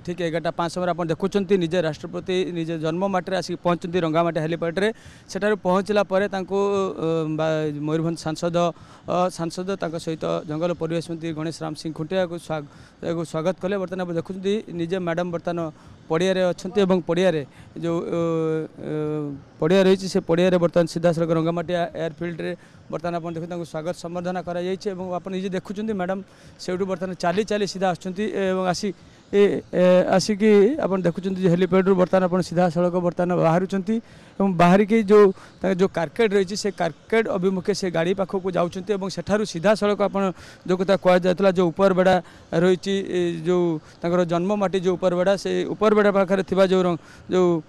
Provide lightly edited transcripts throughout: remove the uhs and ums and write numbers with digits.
ठीक 11:05 समय आप देखुं निजे राष्ट्रपति निजे जन्ममाटी आसिक पहुँचती रंगामाटी हेलीपैड्रे सेठार पहुँचला मयूरभंज सांसद सहित जंगल परिवेश मंत्री गणेश राम सिंह खुंटिया को स्वागत कले। बर्तमान आप देखुं निजे मैडम बर्तमान पड़िया अच्छा पड़िया जो पड़िया रही से पड़िया बर्तमान सीधा सड़क रंगामाटी एयरफिल्ड रे बर्तमान आप देखते स्वागत संबर्धना कराई देखुं मैडम से बर्तमान चाली चाली सीधा आसिकी आप देखुं हेलीपैड रू बर्तमान आप सीधा सड़क बर्तमान बाहर बाहर की जो कार्केट रही से कार्केट अभिमुखे से गाड़ी पाखक जाऊँ सेठारू सीधा सड़क आप जो कथा कहला जो उपरबेड़ा रही जो जन्ममाटी जो उपरबेड़ा से उपरबेड़ा पाखे जो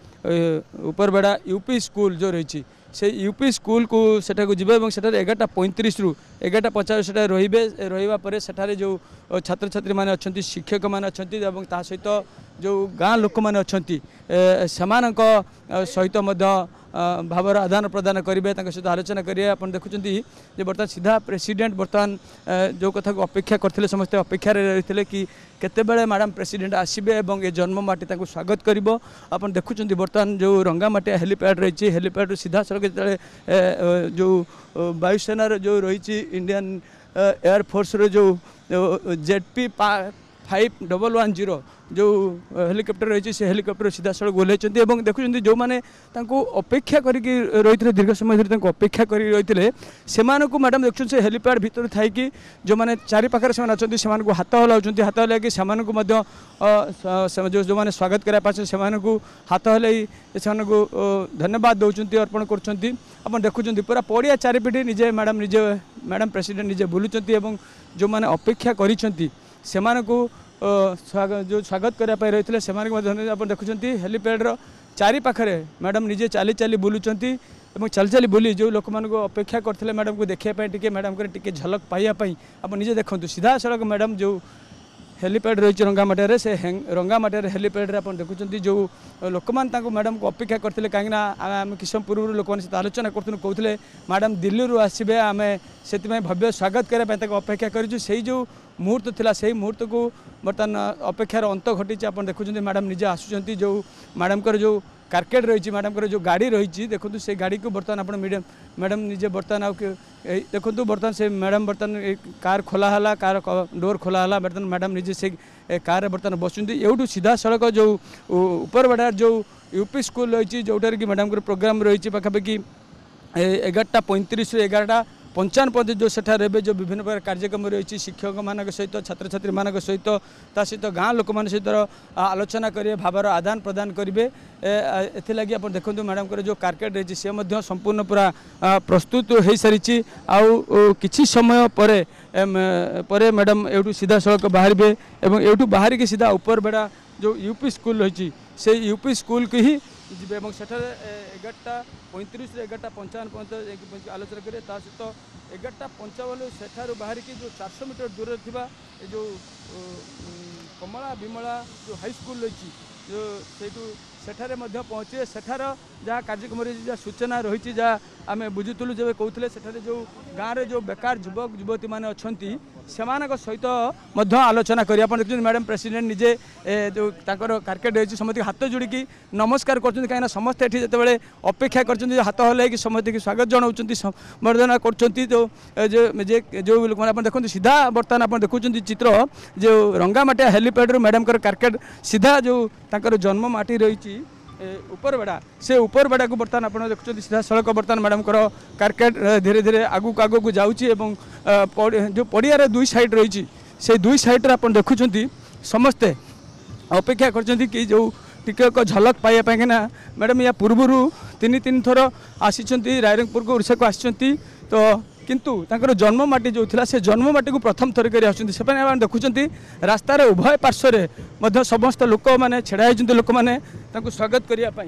उपरबेड़ा यूपी स्कूल जो रही से यूपी स्कूल को सेटा को जीवे 11:35 रु 11:50 सेटा रहिबा परे सेठारे जो छात्र छात्री माने अछंती शिक्षक माने अछंती एवं ता सहित जो गाँ लोक माने अछंती समानक सहित भावर आदान प्रदान करेंगे सहित आलोचना करेंगे। आप देखुं बर्तमान सीधा प्रेसिडेंट बर्तमान जो कथा को अपेक्षा करते समस्ते अपेक्षा रही कि केतेबेले मैडम प्रेसिडेंट आसबे और ये जन्ममाटी स्वागत कर। आप देखुं बर्तमान जो रंगामाटी हेलीपैड रही हेलीपैड सीधा सड़क जो वायुसेनार जो रही इंडियन एयरफोर्स जो ZP 5110 जो हेलिकॉप्टर रही से हेलिकॉप्टर सीधा सड़क ओल्लैंती देखुं जो मैंने अपेक्षा करते दीर्घ समय धरी अपेक्षा कर रही से मैडम देखुं से हेलीपैड भितर थी जो मैंने चारिपाखे से अच्छा हाथ हलाउं हाथ हल्ला कि जो मैंने स्वागत कराई से हाथ हल्लाई से धन्यवाद दौरान अर्पण कर देखुं पूरा पड़िया चारिपिटी निजे मैडम प्रेसिडेंट निजे बुलूँ जो मैंने अपेक्षा कर जो स्वागत करने रही से आप देखुं हेलीपैड्र चारिपाखे मैडम निजे चाली चाली बुलूँ चाली चाली बुली जो लोक मान अपेक्षा करते मैडम को देखापी टी मैडम को टी झलक पाइबापी आप निजे देखूँ सीधा सड़क मैडम जो हेलीपैड रही रंगामाटी से रंगामाटी हेलीपैड आप देखुं जो लोक मैडम को अपेक्षा करते कहीं आम किस पूर्व लोक सहित आलोचना कहते मैडम दिल्ली रू आसबे आम से भव्य स्वागत करने अपेक्षा कर जो मुहूर्त थिला से मुहूर्त को बर्तमान अपेक्षार अंत घटी। आप देखुं मैडम निजे आसुँच जो मैडम को जो कार्केट रही मैडम को जो गाड़ी रही देखो से गाड़ी को बर्तमान आप मैडम निजे बर्तमान देखो बर्तमान से मैडम बर्तमान कार खोलाला कार डोर खोलाला बर्तमान मैडम निजे से कार बर्तमान बसुँच एवं सीधा सड़क जो उपरबेड़ा जो यूपी स्कूल रही जोटार कि मैडम को प्रोग्राम रही पाखापाखि 11:35 रु 11:55 पर्यटन जो सेठार रे जो विभिन्न प्रकार कार्यक्रम रही शिक्षक मान सहित छात्र छात्री मान सहित सहित गाँ लोक मान सहित आलोचना करेंगे भावर आदान प्रदान करेंगे। एथिलागि आप देखो मैडम को जो कार्केट रही सी संपूर्ण पूरा प्रस्तुत हो सारी आउ किछि समय परे मैडम एवं सीधा सड़क बाहर एवं बाहर की सीधा उपरबेड़ा जो यूपी स्कूल रही से यूपी स्कूल को ही जी 11:35 से 11:55 पर्यटन आलोचना करें सहित 11:55 सेठार बाहर की जो 400 मीटर दूर थी जो कमला विमला जो हाई स्कूल रही जो सेठारे पहुँचे सेठार जहाँ कार्यक्रम रही जहाँ सूचना रही जहाँ आम बुझुलु जब कहते सेठारे जो गाँव में जो बेकार युवक युवती मैंने अच्छा सहित आलोचना करें। आप देखते मैडम प्रेसिडेंट निजे जो कार्केट रही समस्त हाथ जोड़ी नमस्कार कर कहीं समस्ते ये जो अपेक्षा कर हाथ हल्लाई समस्त की स्वागत जनाऊँ संबर्धना कर जो लोक मैंने देखते सीधा बर्तमान आप देखुं चित्र जो रंगामाटी हेलीपैड मैडम कार्केट सीधा जो जन्ममाटी रही उपरबेड़ा से उपरबेड़ा को बर्तमान आप देखुं सीधा सड़क बर्तमान मैडम कार्केट धीरे धीरे आगू आगू को जाऊँगी जो पड़ियार दुई साइड रही से दुई साइड आप देखुं समस्ते अपेक्षा कर जो टिके झलक पाइबा कि मैडम या पूर्वर तीन थर आसी रायरंगपुर को ओडिशा को आसी तो किंतु जन्ममाटी जो थिला से जन्ममाटी को प्रथम थर कर देखुं रास्तार उभय पार्श्व समस्त लोक मैंने छेड़ा लोक मैंने स्वागत करने।